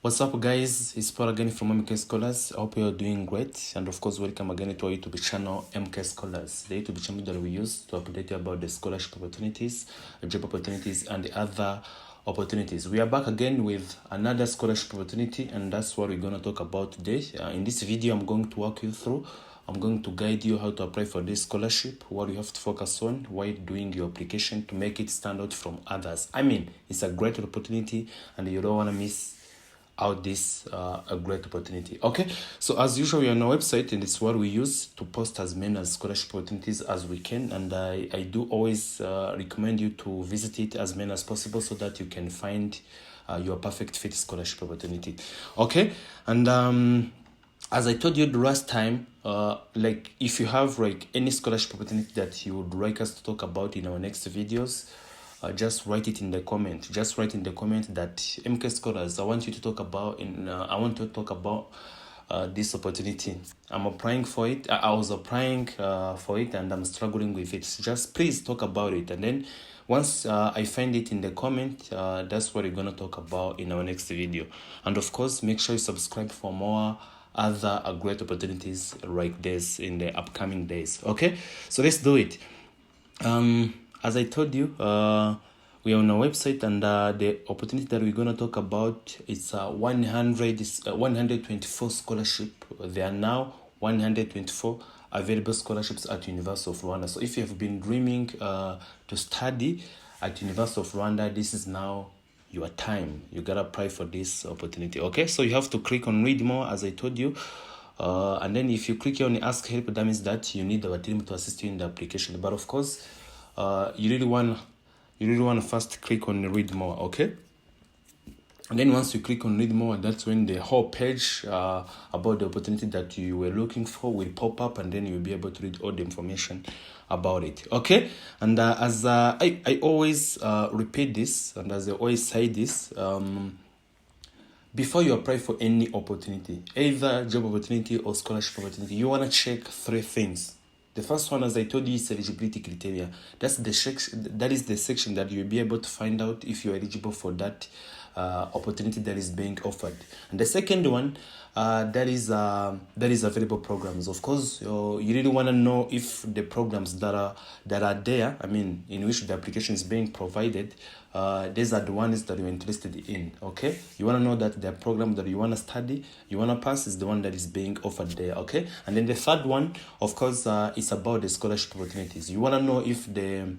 What's up, guys? It's Paul again from MK Scholars. I hope you are doing great, and of course, welcome again to our YouTube channel, MK Scholars, the YouTube channel that we use to update you about the scholarship opportunities, job opportunities, and the other opportunities. We are back again with another scholarship opportunity, and that's what we're going to talk about today. In this video, I'm going to walk you through. I'm going to guide you how to apply for this scholarship, what you have to focus on while doing your application to make it stand out from others. I mean, it's a great opportunity, and you don't want to miss out this a great opportunity. Okay, so as usual, we're on our website, and it's what we use to post as many scholarship opportunities as we can, and I do always recommend you to visit it as many as possible so that you can find your perfect fit scholarship opportunity. Okay, and as I told you the last time, like if you have like any scholarship opportunity that you would like us to talk about in our next videos, just write it in the comment. Just write in the comment that MK Scholars, I want you to talk about this opportunity. I'm applying for it. I was applying for it, and I'm struggling with it. So just please talk about it, and then once I find it in the comment, that's what we're gonna talk about in our next video. And of course, make sure you subscribe for more other great opportunities like this in the upcoming days. Okay, so let's do it. As I told you, we are on our website, and the opportunity that we're going to talk about is 124 scholarship. There are now 124 available scholarships at University of Rwanda. So if you have been dreaming to study at University of Rwanda, this is now your time. You gotta apply for this opportunity. Okay, so you have to click on read more, as I told you. And then if you click on ask help, that means that you need our team to assist you in the application. But of course, you really want to first click on read more. Okay, and then once you click on read more, that's when the whole page about the opportunity that you were looking for will pop up, and then you'll be able to read all the information about it. Okay, and as I always repeat this, and as I always say this, before you apply for any opportunity, either job opportunity or scholarship opportunity, you want to check three things. The first one, as I told you, is eligibility criteria. That is the section that you'll be able to find out if you're eligible for that opportunity that is being offered. And the second one, that is available programs. Of course, you really want to know if the programs that are there, I mean, in which the application is being provided, these are the ones that you're interested in. Okay, you want to know that the program that you want to study, you want to pass, is the one that is being offered there. Okay, and then the third one, of course, is about the scholarship opportunities. You want to know if the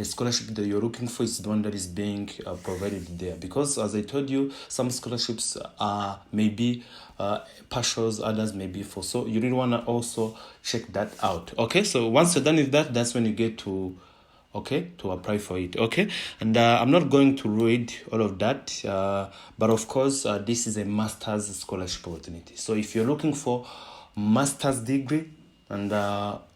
scholarship that you're looking for is the one that is being provided there, because as I told you, some scholarships are maybe partials, others may be full, so you really want to also check that out. Okay, so once you're done with that, that's when you get to apply for it. Okay, and I'm not going to read all of that, but of course, this is a master's scholarship opportunity. So if you're looking for master's degree, and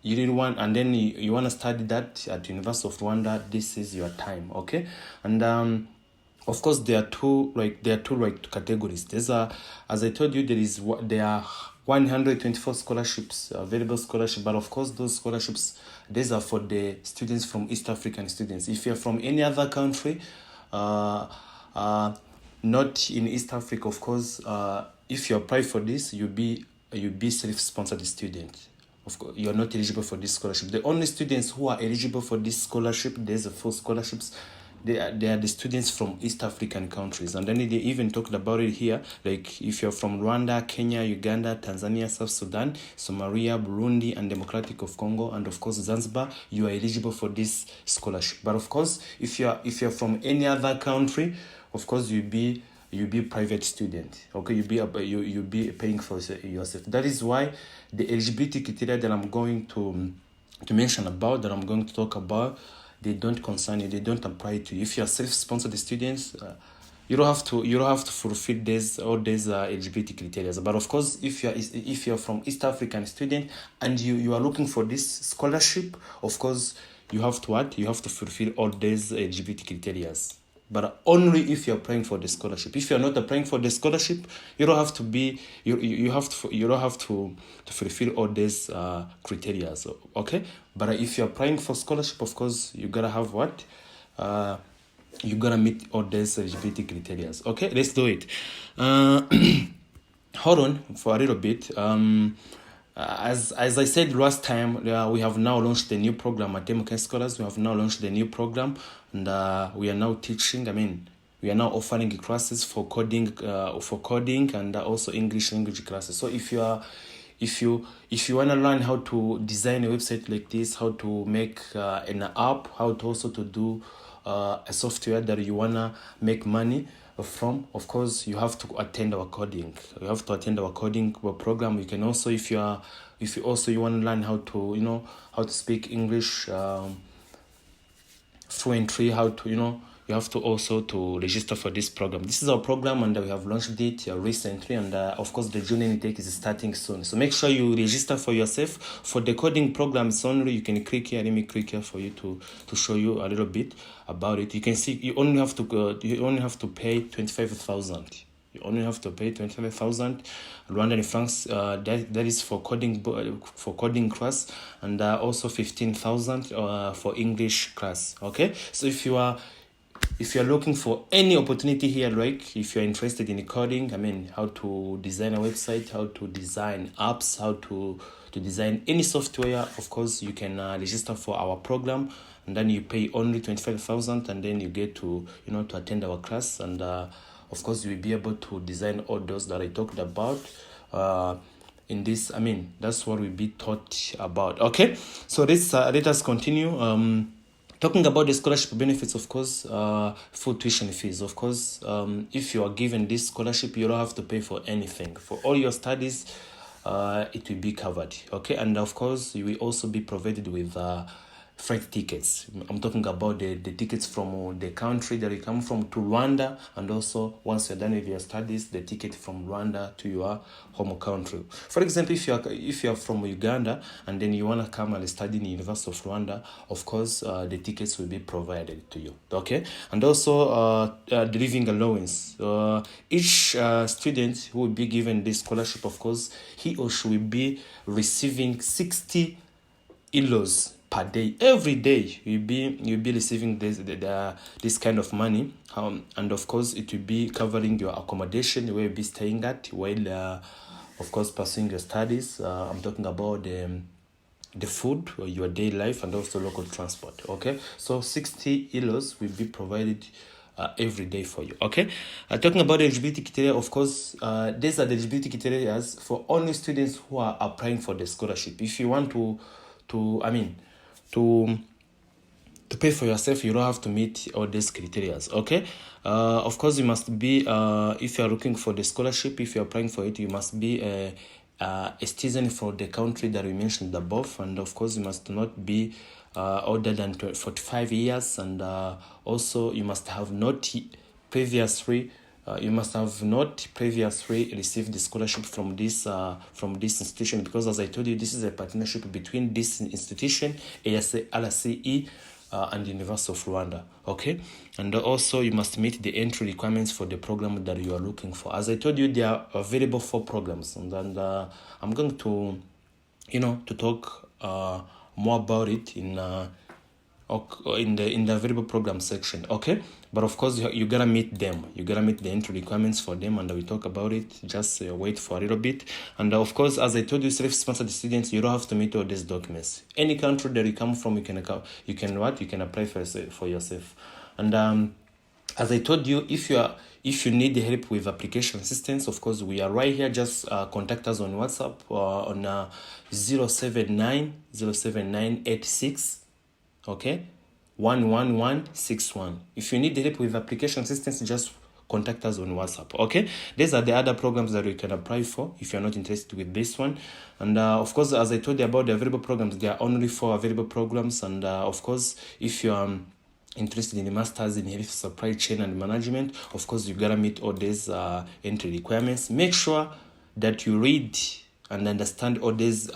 you really want, and then you want to study that at University of Rwanda, this is your time. Okay, and of course, there are two categories. There's as I told you, there are 124 scholarships, available scholarships, but of course, those scholarships, these are for the students from East African students. If you're from any other country, not in East Africa, of course, if you apply for this, you'll be self-sponsored student. Of course, you're not eligible for this scholarship. The only students who are eligible for this scholarship, there's a full scholarships, they are the students from East African countries. And then they even talked about it here, like if you're from Rwanda, Kenya, Uganda, Tanzania, South Sudan, Somalia, Burundi, and Democratic of Congo, and of course Zanzibar, you are eligible for this scholarship. But of course, if you're from any other country, of course you'll be private student. Okay, you'll be paying for yourself. That is why the eligibility criteria that I'm going to mention about, that I'm going to talk about, they don't concern you. They don't apply to you. If you're self-sponsored students, you don't have to fulfill all these eligibility criteria. But of course, if you're from East African student and you are looking for this scholarship, of course you have to fulfill all these eligibility criteria. But only if you're applying for the scholarship. If you're not applying for the scholarship, you don't have to fulfill all these criteria. Okay, but if you're applying for scholarship, of course you gotta have what you gotta meet all these eligibility criteria. Okay, let's do it. Hold on for a little bit. As I said last time, we have now launched the new program at MK Scholars. We have now launched the new program, and we are now teaching. We are now offering classes for coding, and also English language classes. So if you want to learn how to design a website like this, how to make an app, how to also to do a software that you wanna make money from, of course you have to attend our coding. You have to attend our coding program. You can also, if you want to learn how to how to speak English fluently, how to you have to also to register for this program. This is our program, and we have launched it recently, and of course the junior intake is starting soon. So make sure you register for yourself. For the coding programs only, you can click here. Let me click here for you to show you a little bit about it. You can see you only have to pay 25,000. You only have to pay 25,000 Rwandan francs. That is for coding class, and also 15,000 for English class. Okay, so if you are looking for any opportunity here, like if you're interested in coding, how to design a website, how to design apps, how to design any software, of course you can register for our program, and then you pay only 25,000, and then you get to to attend our class, and of course you will be able to design all those that I talked about in this. That's what we'll be taught about. Okay, so let us continue. Talking about the scholarship benefits, of course, full tuition fees. Of course, if you are given this scholarship, you don't have to pay for anything. For all your studies, it will be covered. Okay, and of course, you will also be provided with flight tickets. I'm talking about the tickets from the country that you come from to Rwanda, and also once you're done with your studies, the ticket from Rwanda to your home country. For example, if you are from Uganda and then you want to come and study in the University of Rwanda, of course the tickets will be provided to you. Okay, and also the living allowance. Each student who will be given this scholarship, of course, he or she will be receiving 60 euros per day. Every day you'll be receiving this kind of money, and of course it will be covering your accommodation where you'll be staying at while of course pursuing your studies. I'm talking about the food, your daily life, and also local transport. Okay, so 60 euros will be provided every day for you. Okay, talking about the eligibility criteria, of course, these are the eligibility criteria for only students who are applying for the scholarship. If you want to pay for yourself, you don't have to meet all these criteria. Okay, of course you must be if you are looking for the scholarship, if you are applying for it, you must be a citizen for the country that we mentioned above, and of course you must not be older than 45 years, and also you must have not previously received the scholarship from this institution, because as I told you, this is a partnership between this institution, RCE, and the University of Rwanda. Okay, and also you must meet the entry requirements for the program that you are looking for. As I told you, there are available 4 programs, and I'm going to to talk more about it in the available program section. Okay, but of course you gotta meet them. You gotta meet the entry requirements for them, and we talk about it. Just wait for a little bit. And of course, as I told you, self-sponsored students, you don't have to meet all these documents. Any country that you come from, you can apply for yourself. And as I told you, if you need help with application assistance, of course we are right here. Just contact us on WhatsApp on 079 okay, 11161. If you need help with application assistance, just contact us on WhatsApp. Okay, these are the other programs that you can apply for if you're not interested with this one. And of course, as I told you about the available programs, there are only 4 available programs. And of course, if you're interested in the masters in health supply chain and management, of course you gotta meet all these entry requirements. Make sure that you read and understand all these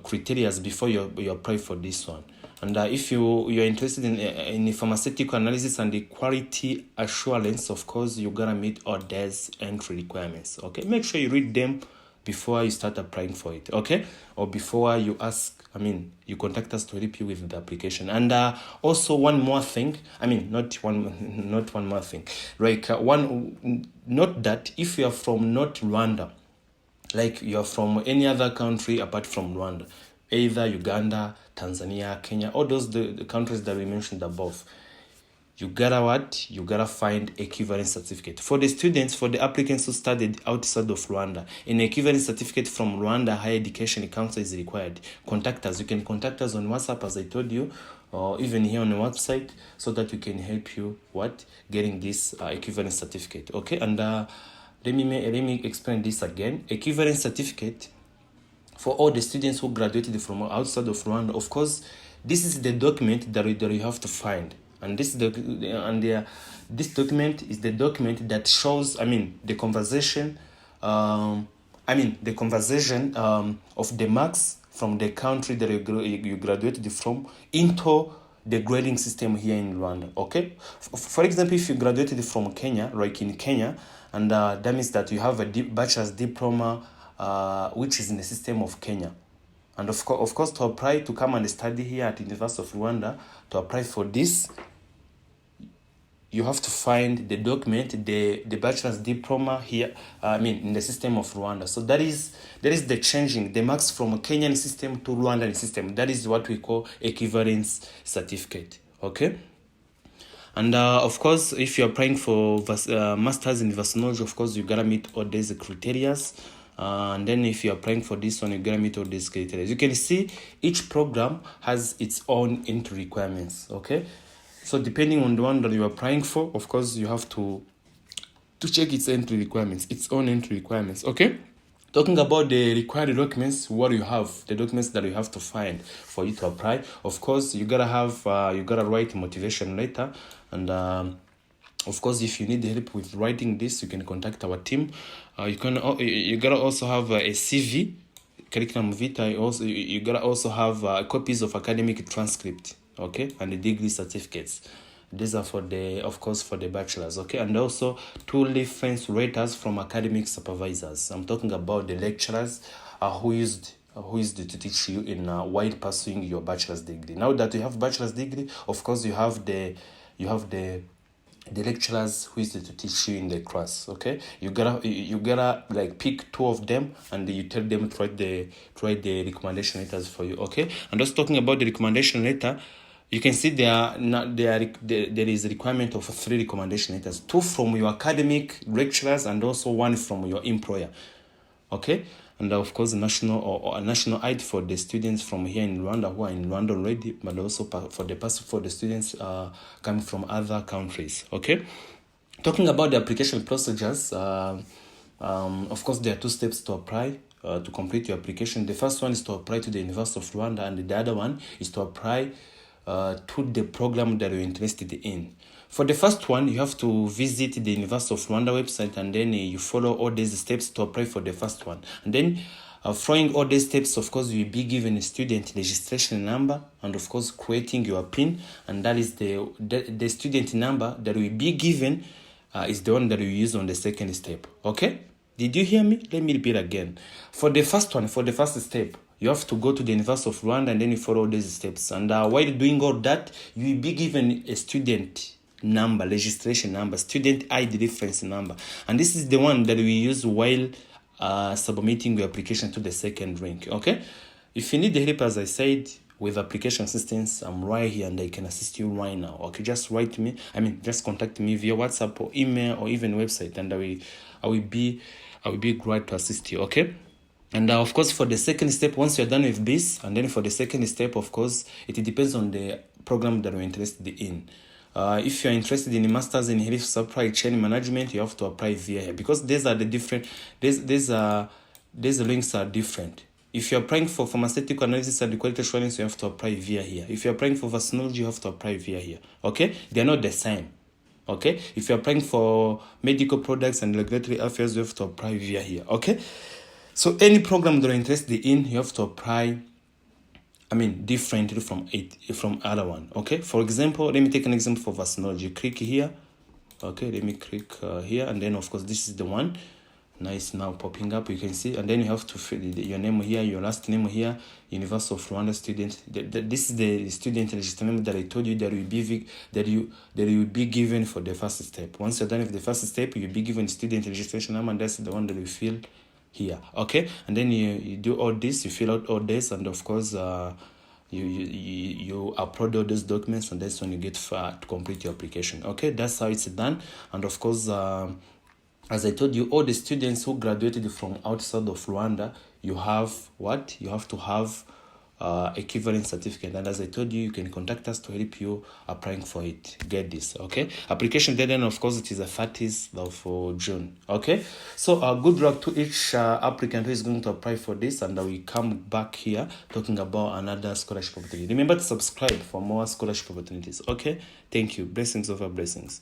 criteria before you apply for this one. And if you're interested in pharmaceutical analysis and the quality assurance, of course you gotta meet all these entry requirements. Okay, make sure you read them before you start applying for it. Okay, or before you ask you contact us to help you with the application. And also one more thing, not one more thing, note that if you are from not Rwanda, like you are from any other country apart from Rwanda, either Uganda, Tanzania, Kenya, all those the countries that we mentioned above, you gotta find equivalent certificate. For the students, for the applicants who studied outside of Rwanda, an equivalent certificate from Rwanda Higher Education Council is required. Contact us. You can contact us on WhatsApp, as I told you, or even here on the website, so that we can help you getting this equivalent certificate. Okay, and let me explain this again. Equivalent certificate for all the students who graduated from outside of Rwanda. Of course, this is the document that you have to find. And this document is the document that shows, the conversation, of the marks from the country that you graduated from into the grading system here in Rwanda. Okay, for example, if you graduated from Kenya, like in Kenya, and that means that you have a bachelor's diploma, which is in the system of Kenya. And of course, to apply to come and study here at the University of Rwanda, to apply for this, you have to find the document, the bachelor's diploma here, in the system of Rwanda. So that is the changing, the marks from a Kenyan system to Rwandan system. That is what we call equivalence certificate, okay? And of course, if you're applying for master's in Vassinology, of course, you gotta meet all these criteria. And then if you're applying for this one, you gotta meet all these criteria. You can see each program has its own entry requirements, okay? So depending on the one that you're applying for, of course, you have to check its entry requirements, its own entry requirements, okay? Talking about the required documents, what you have, the documents that you have to find for you to apply. Of course, you gotta write a motivation letter, and of course, if you need help with writing this, you can contact our team. You gotta also have a CV, curriculum vitae. Also, you gotta also have copies of academic transcript, okay, and the degree certificates. These are for the bachelors, okay, and also 2 reference letters from academic supervisors. I'm talking about the lecturers who used to teach you in while pursuing your bachelor's degree. Now that you have bachelor's degree, of course, you have the lecturers who used to teach you in the class, okay? You gotta like pick 2 of them, and you tell them to write the recommendation letters for you, okay? And just talking about the recommendation letter, you can see there is a requirement of 3 recommendation letters, 2 from your academic lecturers and also 1 from your employer, okay? And of course, a national ID for the students from here in Rwanda who are in Rwanda already, but also for the students coming from other countries, okay? Talking about the application procedures, of course, there are 2 steps to apply. To complete your application. The first one is to apply to the University of Rwanda, and the other one is to apply to the program that you're interested in. For the first one, you have to visit the University of Rwanda website, and then you follow all these steps to apply for the first one. And then following all these steps, of course, you will be given a student registration number, and of course, creating your PIN, and that is the student number that will be given is the one that you use on the second step, okay? Did you hear me? Let me repeat again. For the first step, you have to go to the University of Rwanda, and then you follow these steps. And while doing all that, you will be given a student number, registration number, student ID reference number. And this is the one that we use while submitting your application to the second rank, okay? If you need the help, as I said, with application assistance, I'm right here and I can assist you right now, okay? Just write me, just contact me via WhatsApp or email or even website, and I will be glad to assist you, okay? And of course, for the second step, once you're done with this, and then for the second step, of course, it depends on the program that you're interested in. If you're interested in a master's in health supply chain management, you have to apply via here, because these links are different. If you're applying for pharmaceutical analysis and quality assurance, you have to apply via here. If you're applying for Vassinology, you have to apply via here, okay? They're not the same. Okay, if you're applying for medical products and regulatory affairs, you have to apply via here, okay? So any program that you're interested in, you have to apply, differently from other one, okay? For example, let me take an example for Vassinology. Click here, okay? Let me click here, and then of course this is the one. Now it's now popping up, you can see, and then you have to fill your name here, your last name here, University of Rwanda student. This is the student register number that I told you that you will be given for the first step. Once you're done with the first step, you'll be given student registration number, and that's the one that you fill here. Okay, and then you do all this, you fill out all this, and of course you upload all those documents, and that's when you get to complete your application. Okay, that's how it's done. And of course, as I told you, all the students who graduated from outside of Rwanda, you have what? You have to have equivalent certificate. And as I told you, you can contact us to help you applying for it. Get this, okay? Application deadline, of course, it is the 30th of June, okay? So good luck to each applicant who is going to apply for this, and we come back here talking about another scholarship opportunity. Remember to subscribe for more scholarship opportunities, okay? Thank you. Blessings over blessings.